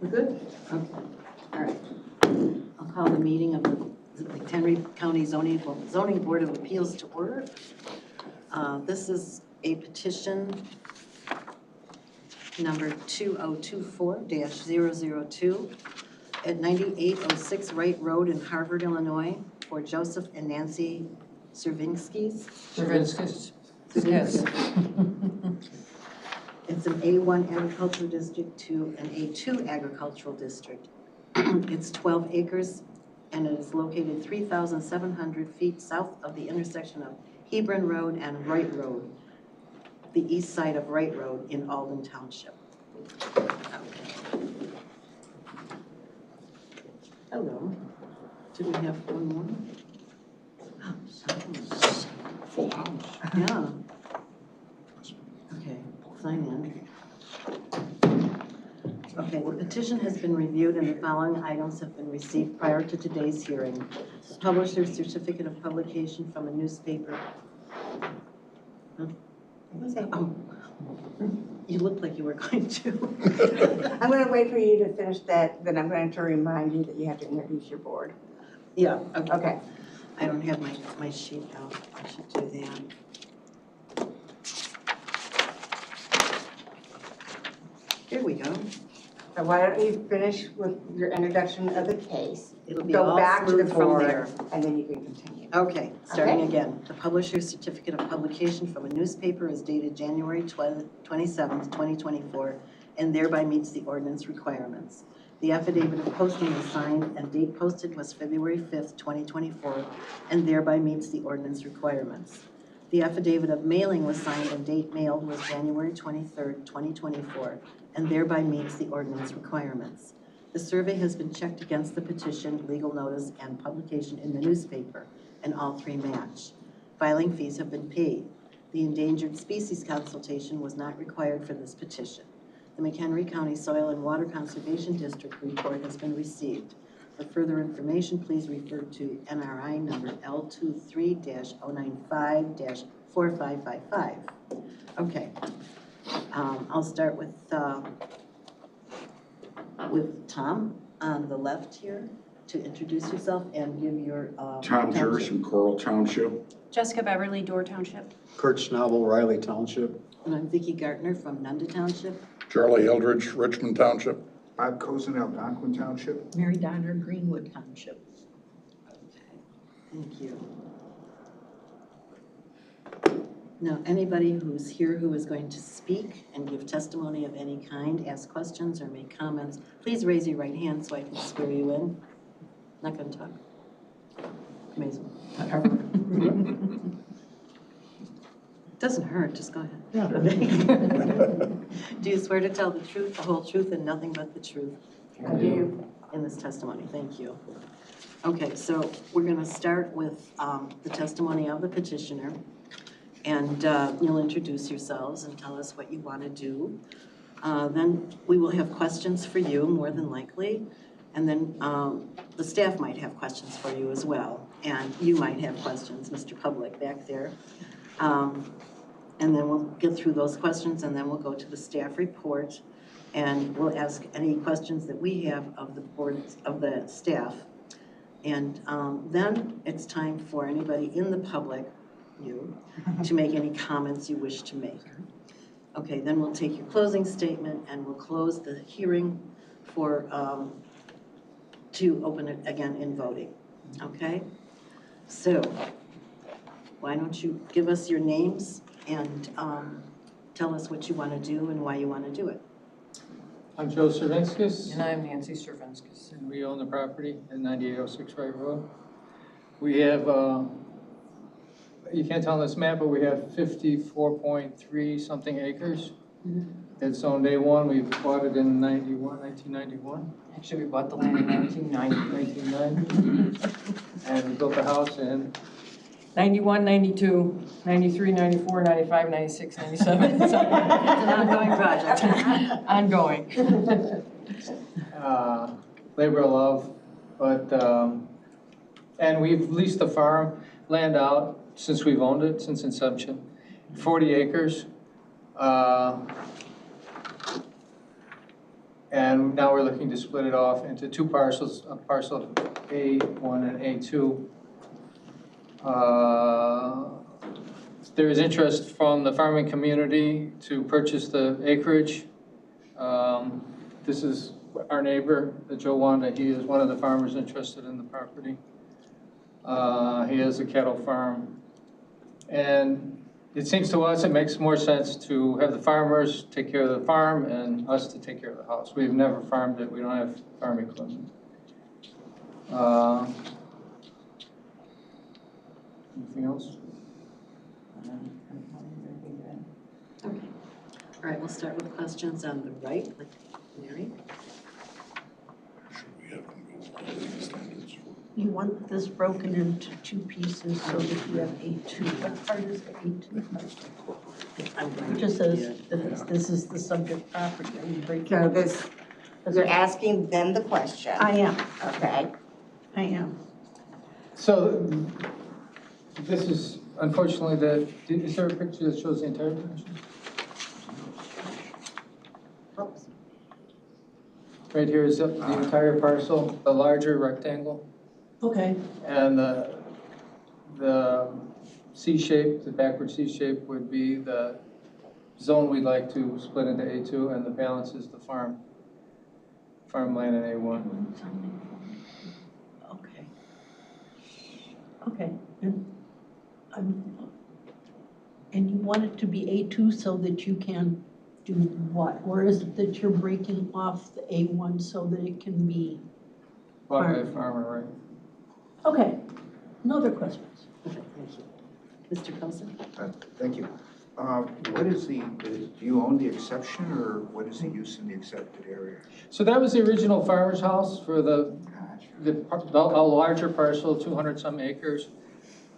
We're good? Okay. All right. I'll call the meeting of the McHenry County Zoning Board of Appeals to order. This is a petition number 2024-002 at 9806 Wright Road in Harvard, Illinois, for Joseph and Nancy Cervinskis. Yes. It's an A1 agricultural district to an A2 agricultural district. It's 12 acres and it is located 3,700 feet south of the intersection of Hebron Road and Wright Road, the east side of Wright Road in Alden Township. Hello. Do we have one more? Oh, Full house. yeah. Okay, sign in. Okay, the petition has been reviewed and the following items have been received prior to today's hearing. Publisher's certificate of publication from a newspaper. Huh? Oh, you looked like you were going to. I'm going to wait for you to finish that, then I'm going to remind you that you have to introduce your board. Yeah, okay. Okay. I don't have my sheet out. I should do that. Here we go. So why don't you finish with your introduction of the case? It'll be Go all back to the smooth from board, there. and then you can continue. Okay, starting Okay. again. The publisher's certificate of publication from a newspaper is dated January 27th, 2024, and thereby meets the ordinance requirements. The affidavit of posting was signed and date posted was February 5th, 2024, and thereby meets the ordinance requirements. The affidavit of mailing was signed and date mailed was January 23rd, 2024, and thereby meets the ordinance requirements. The survey has been checked against the petition, legal notice, and publication in the newspaper, and all three match. Filing fees have been paid. The endangered species consultation was not required for this petition. The McHenry County Soil and Water Conservation District report has been received. For further information, please refer to NRI number L23-095-4555. Okay, I'll start with Tom on the left here to introduce yourself and give your Tom Jers from Coral Township. Jessica Beverly, Door Township. Kurt Schnabel, Riley Township. And I'm Vicki Gartner from Nunda Township. Charlie Eldridge, Richmond Township. Bob Cozen, Algonquin Township. Mary Donner, Greenwood Township. Okay, thank you. Now, anybody who's here who is going to speak and give testimony of any kind, ask questions or make comments, please raise your right hand so I can swear you in. Not gonna talk. Amazing. Doesn't hurt, just go ahead. Yeah. Do you swear to tell the truth, the whole truth, and nothing but the truth? I do. In this testimony, thank you. Okay, so we're gonna start with the testimony of the petitioner. And you'll introduce yourselves and tell us what you want to do. Then we will have questions for you, more than likely. And then the staff might have questions for you as well. And you might have questions, Mr. Public, back there. And then we'll get through those questions and then we'll go to the staff report. And we'll ask any questions that we have of the board, of the staff. And then it's time for anybody in the public, you, to make any comments you wish to make. Okay, then we'll take your closing statement and we'll close the hearing for, to open it again in voting, okay? So, why don't you give us your names and tell us what you want to do and why you want to do it. I'm Joe Cervinskis, And I'm Nancy Cervinskis. and we own the property at 9806 Wright Road. We have, you can't tell on this map, but we have 54.3 something acres. It's owned A1. We bought it in 1991. Actually, we bought the land in 1990. And we built the house in 91, 92, 93, 94, 95, 96, 97. It's an ongoing project. Ongoing. labor of love, but, and we've leased the farm land out since we've owned it, since inception, 40 acres. And now we're looking to split it off into two parcels, a parcel A1 and A2. There is interest from the farming community to purchase the acreage. This is our neighbor, Joe Wanda. He is one of the farmers interested in the property. He has a cattle farm. And it seems to us it makes more sense to have the farmers take care of the farm and us to take care of the house. We've never farmed it. We don't have farm equipment. Anything else? Okay. All right, we'll start with questions on the right, like Mary. Should we have them go by the standards for? You want this broken into two pieces so that you have A2. What part is A2? It just says that this is the subject property. Are you breaking? So this, you're asking them the question. I am, Okay. I am. So this is unfortunately is there a picture that shows the entire dimension? Oops. Right here is the entire parcel, the larger rectangle. Okay. And the C shape, the backward C shape would be the zone we'd like to split into A2, and the balance is the farmland in A1. Okay. Okay. And you want it to be A2 so that you can do what? Or is it that you're breaking off the A1 so that it can be? Bought by a farmer, right? Okay. No other questions? Okay, thank you. Mr. Coulson? Thank you. What is the, do you own the exception, or what is the use in the accepted area? So that was the original farmer's house for a larger parcel, 200-some acres,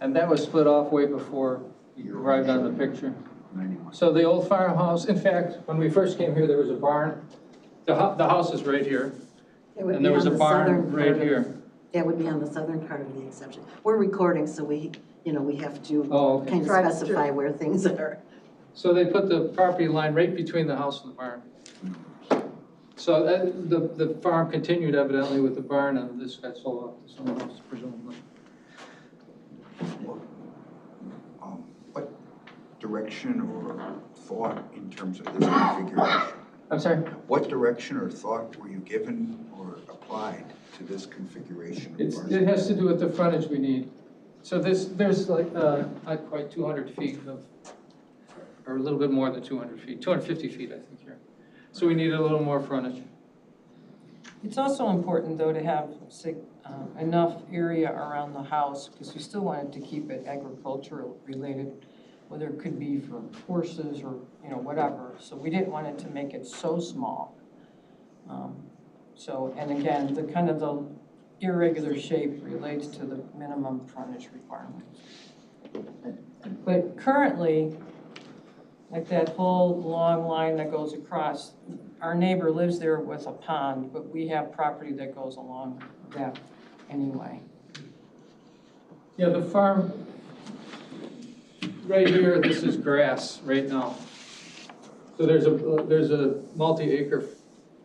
and that was split off way before you arrived on the picture. 91. So the old farmhouse, in fact, when we first came here, there was a barn. The house is right here, It would and be there was on a the barn southern right part of- here. That would be on the southern part of the exception. We're recording, so we have to Oh, okay. kind of Right. specify where things are. So they put the property line right between the house and the barn. So the farm continued evidently with the barn, and this got sold off to someone else presumably. What direction or thought in terms of this configuration? I'm sorry? What direction or thought were you given or applied to this configuration of It parcel? has to do with the frontage we need. So there's like, not quite 200 feet or a little bit more than 200 feet, 250 feet, I think here. So we need a little more frontage. It's also important, though, to have enough area around the house, because we still wanted to keep it agricultural related, whether it could be for horses or, whatever. So we didn't want it to make it so small. And again, the kind of the irregular shape relates to the minimum frontage requirements. But currently, like that whole long line that goes across, our neighbor lives there with a pond, but we have property that goes along that anyway. Yeah, the farm, right here, this is grass right now. So there's a multi-acre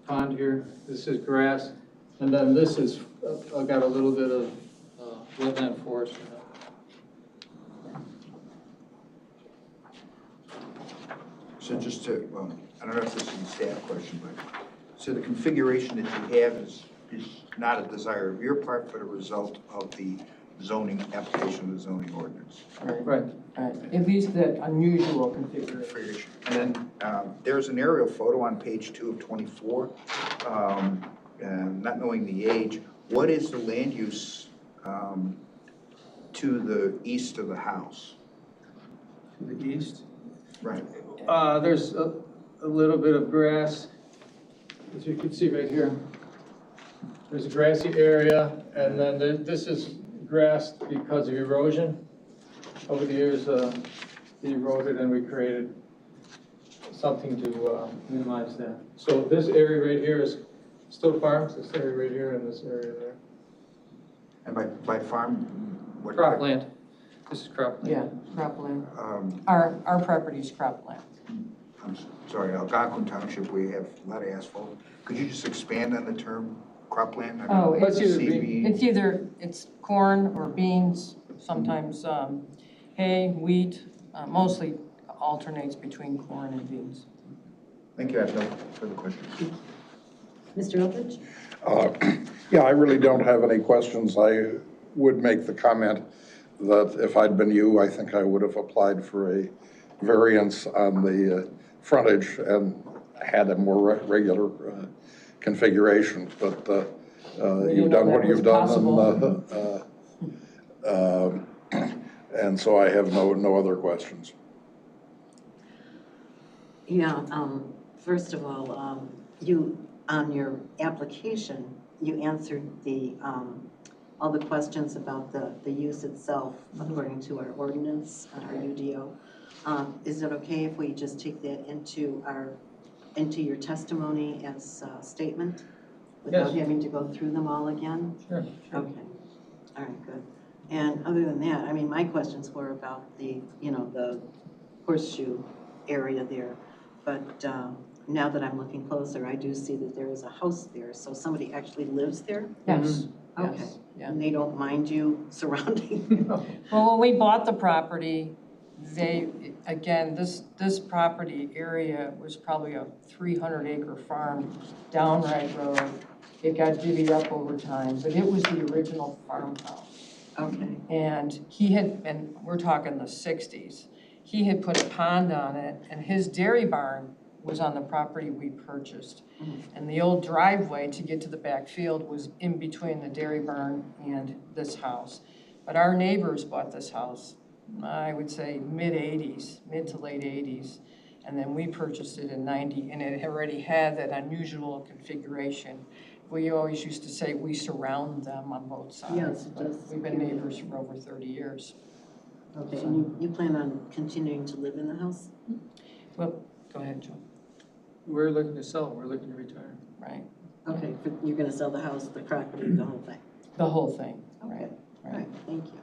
pond here. This is grass. And then this is, got a little bit of wetland forest in it. So just to, I don't know if this is a staff question, but, so the configuration that you have is not a desire of your part, but a result of the zoning, application of the zoning ordinance. Right. At least that unusual configuration. And then there's an aerial photo on page 2 of 24. Not knowing the age, what is the land use to the east of the house? To the east. Right. There's a little bit of grass, as you can see right here. There's a grassy area, and then this is grass because of erosion. Over the years, they eroded, and we created something to minimize that. So this area right here is still farms, this area right here and this area there. And by farm, what? Cropland. This is cropland. Yeah, cropland. Um, Our property's cropland. I'm sorry, Algonquin Township, we have a lot of asphalt. Could you just expand on the term cropland? I mean, Oh, Let's it's, either be, it's corn or beans, sometimes hay, wheat, mostly alternates between corn and beans. Thank you, I have no further questions. Mr. Eldridge? Yeah, I really don't have any questions. I would make the comment that if I'd been you, I think I would have applied for a variance on the frontage and had a more regular configuration, but you've done what you've done. And so I have no other questions. Yeah, first of all, you, on your application, you answered the, all the questions about the use itself according to our ordinance, our UDO. Is it okay if we just take that into your testimony as a statement? Without Yes. having to go through them all again? sure, Okay, all right, good. And other than that, I mean, my questions were about the, the horseshoe area there. But now that I'm looking closer, I do see that there is a house there, so somebody actually lives there? Yes, Okay. yes, yeah. And they don't mind you surrounding? Well, when we bought the property, again, this property area was probably a 300-acre farm down Wright Road. It got divvied up over time, but it was the original farmhouse. Okay, And and we're talking the 60s, he had put a pond on it, and his dairy barn was on the property we purchased. Mhm. And the old driveway to get to the back field was in between the dairy barn and this house. But our neighbors bought this house, I would say mid to late 80s. And then we purchased it in 90, and it already had that unusual configuration. We always used to say we surround them on both sides. Yes, it but does. We've been neighbors for over 30 years. okay, and you plan on continuing to live in the house? Well, go ahead, Joe. we're looking to sell, we're looking to retire. Right, Okay, but you're gonna sell the house, the property, the whole thing? the whole thing, Okay, right, all right, thank you.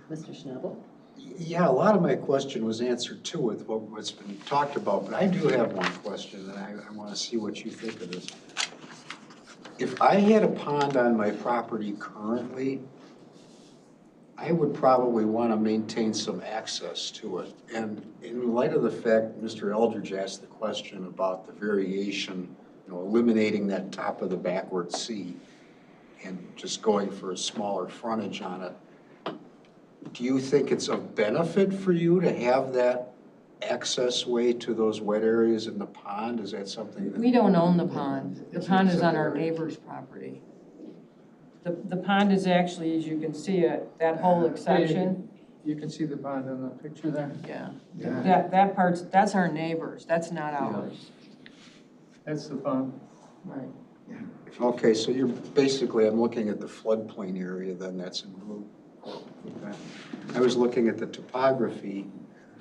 Mr. Schnabel? Yeah, a lot of my question was answered too with what's been talked about, but I do have one question and I want to see what you think of this. If I had a pond on my property currently, I would probably want to maintain some access to it. And in light of the fact Mr. Eldridge asked the question about the variation, eliminating that top of the backward C and just going for a smaller frontage on it, do you think it's of benefit for you to have that access way to those wet areas in the pond? Is that something that? We don't own the pond. The pond is on our neighbor's property. The pond is actually, as you can see it, that whole section, You can see the pond on the picture there. yeah. Yeah. That part's, that's our neighbor's, that's not ours. That's the pond. Right. Okay, so you're basically, I'm looking at the floodplain area then, that's in blue. Okay. I was looking at the topography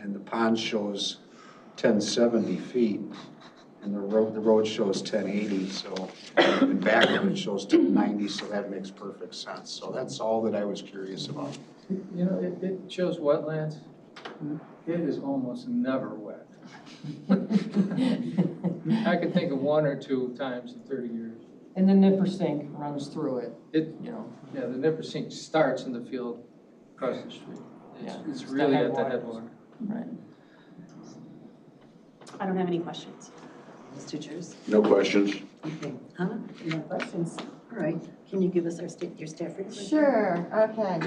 and the pond shows 1070 feet and the road shows 1080, so, and backward it shows 1090, so that makes perfect sense. So that's all that I was curious about. You know, it shows wetlands. It is almost never wet. I can think of one or two times in 30 years. And the Nippersink runs through it, It, you know. yeah, the Nippersink starts in the field across the street. Yeah, It's it's the really at the headwaters. headwater. Right. I don't have any questions. Mr. Jers? No questions. Okay, Hannah? No questions. All right, can you give us your staff report? Sure, okay.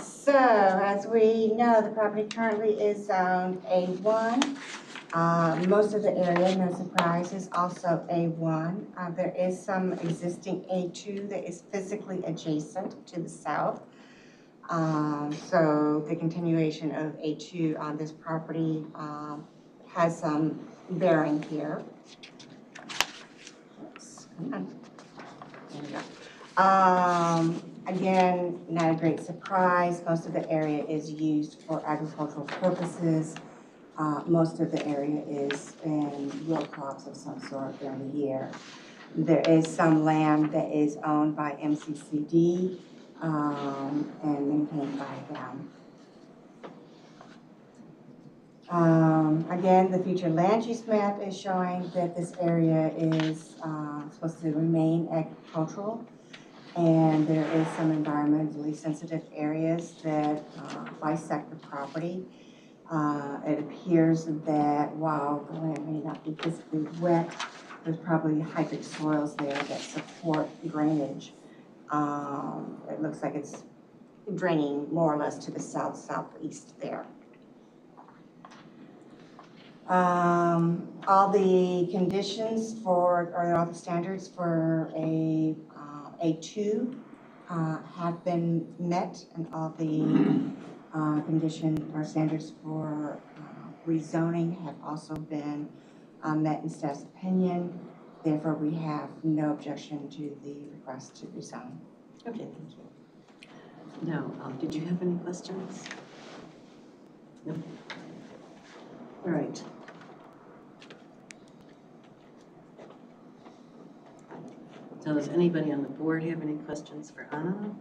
So, as we know, the property currently is zoned A1. Most of the area, no surprise, is also A1. There is some existing A2 that is physically adjacent to the south. So the continuation of A2 on this property has some bearing here. Oops. There we go. Again, not a great surprise. Most of the area is used for agricultural purposes. Most of the area is in row crops of some sort during the year. There is some land that is owned by MCCD and maintained by them. Again, the future land use map is showing that this area is supposed to remain agricultural. And there is some environmentally sensitive areas that bisect the property. It appears that while the land may not be physically wet, there's probably hydric soils there that support drainage. It looks like it's draining more or less to the southeast there. All the conditions for, or all the standards for a A2 have been met, and all the condition or standards for rezoning have also been met in staff's opinion. Therefore, we have no objection to the request to rezone. Okay, thank you. Now, did you have any questions? No? All right. So does anybody on the board have any questions for Anna?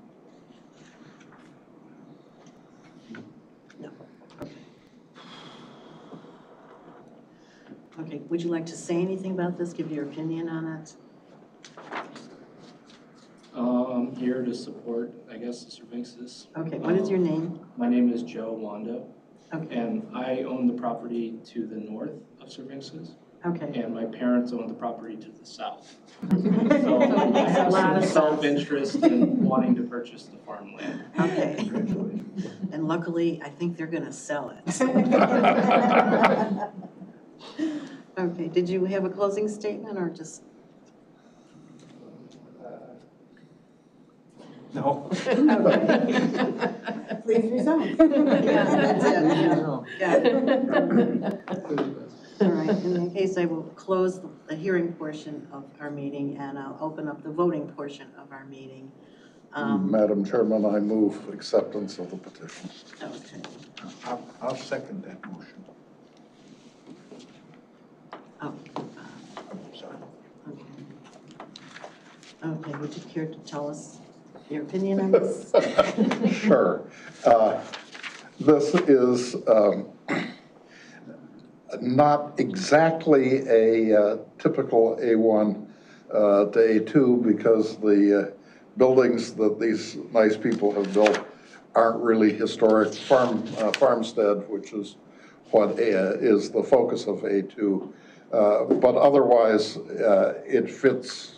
No. Okay. Okay, would you like to say anything about this, give your opinion on it? I'm here to support, I guess, the Cervinxis. Okay, what is your name? My name is Joe Wando, Okay, and I own the property to the north of Cervinxis, okay. and my parents own the property to the south. So So it I makes a have lot some of sense. self-interest in wanting to purchase the farmland. Okay. And luckily, I think they're gonna sell it. Okay, did you have a closing statement or just? No. Okay. Please rezone. Yeah, that's it, yeah. Got it. All right, in that case, I will close the hearing portion of our meeting and I'll open up the voting portion of our meeting. Madam Chairman, I move acceptance of the petition. Okay. I'll second that motion. Oh, Sorry. okay. Okay, would you care to tell us your opinion on this? Sure. This is not exactly a typical A1 to A2 because the buildings that these nice people have built aren't really historic farmstead, which is what is the focus of A2. But otherwise, it fits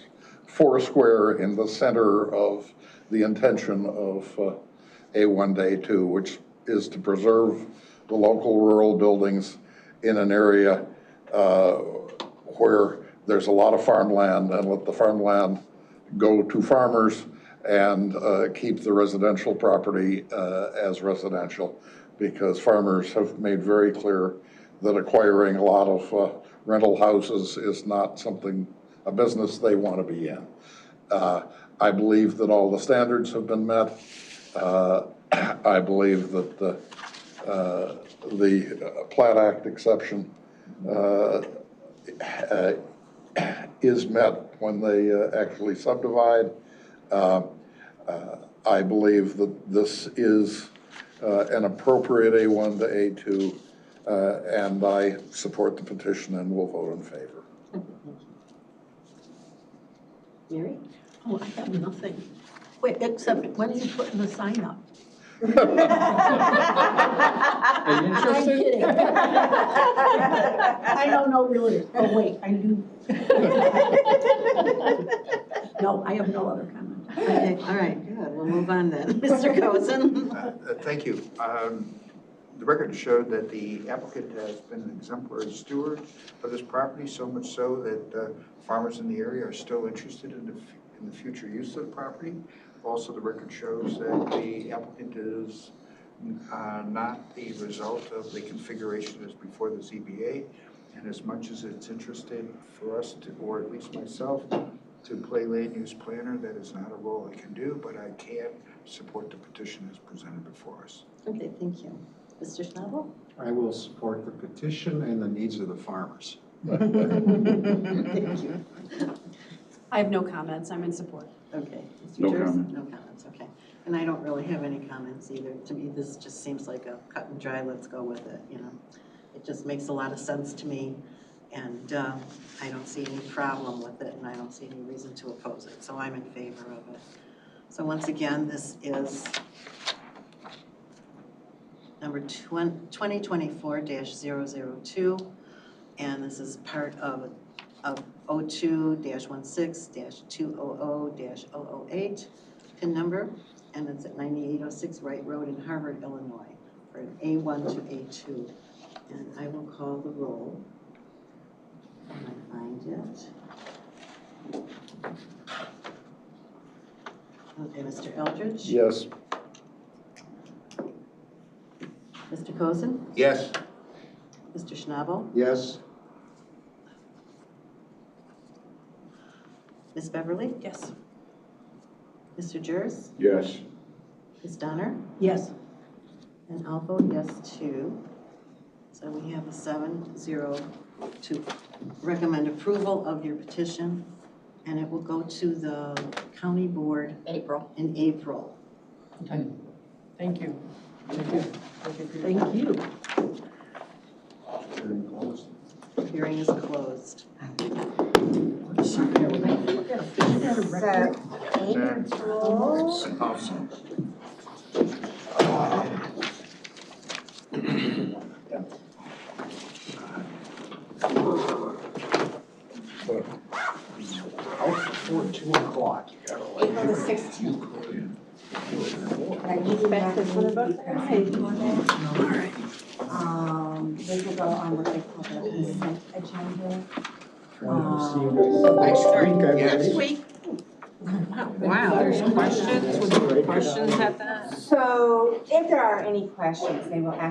foursquare in the center of the intention of A1 to A2, which is to preserve the local rural buildings in an area where there's a lot of farmland, and let the farmland go to farmers and keep the residential property as residential, because farmers have made very clear that acquiring a lot of rental houses is not something, a business they want to be in. I believe that all the standards have been met. I believe that the Plat Act exception is met when they actually subdivide. I believe that this is an appropriate A1 to A2, and I support the petition and will vote in favor. Mary? Oh, I have nothing. Wait, except when are you putting the sign up? Are you I'm interested? kidding. I don't know really. Oh, wait, I do. No, I have no other comment. Okay, all right, good, we'll move on then. Mr. Cozen? Thank you. The record showed that the applicant has been an exemplary steward of this property, so much so that farmers in the area are still interested in the future use of the property. Also, the record shows that the applicant is not the result of the configuration as before the ZBA, and as much as it's interested for us to, or at least myself, to play land use planner, that is not a role I can do, but I can support the petition as presented before us. Okay, thank you. Mr. Schnabel? I will support the petition and the needs of the farmers. Thank you. I have no comments. I'm in support. Okay. Mr. No Jers? comment. No comments, okay. And I don't really have any comments either. To me, this just seems like a cut and dry, let's go with it, you know. It just makes a lot of sense to me, and I don't see any problem with it, and I don't see any reason to oppose it, so I'm in favor of it. So once again, this is number 2024-002, and this is part of 02-16-200-008 PIN number, and it's at 9806 Wright Road in Harvard, Illinois, for an A1 to A2. And I will call the roll when I find it. Okay, Mr. Eldridge? Yes. Mr. Cozen? Yes. Mr. Schnabel? Yes? Ms. Beverly? Yes. Mr. Jers? Yes. Ms. Donner? Yes. And I'll vote yes too. So we have a 7-0 to recommend approval of your petition, and it will go to the county board April. in April. Okay, thank you. Thank you. Hearing is closed. So, April, Out before 2 o'clock, you gotta let April the 16th. And I need to back this one about this will go on what they call the consent agenda. Yes. Wow, there's questions, would there be questions at that? So if there are any questions, they will ask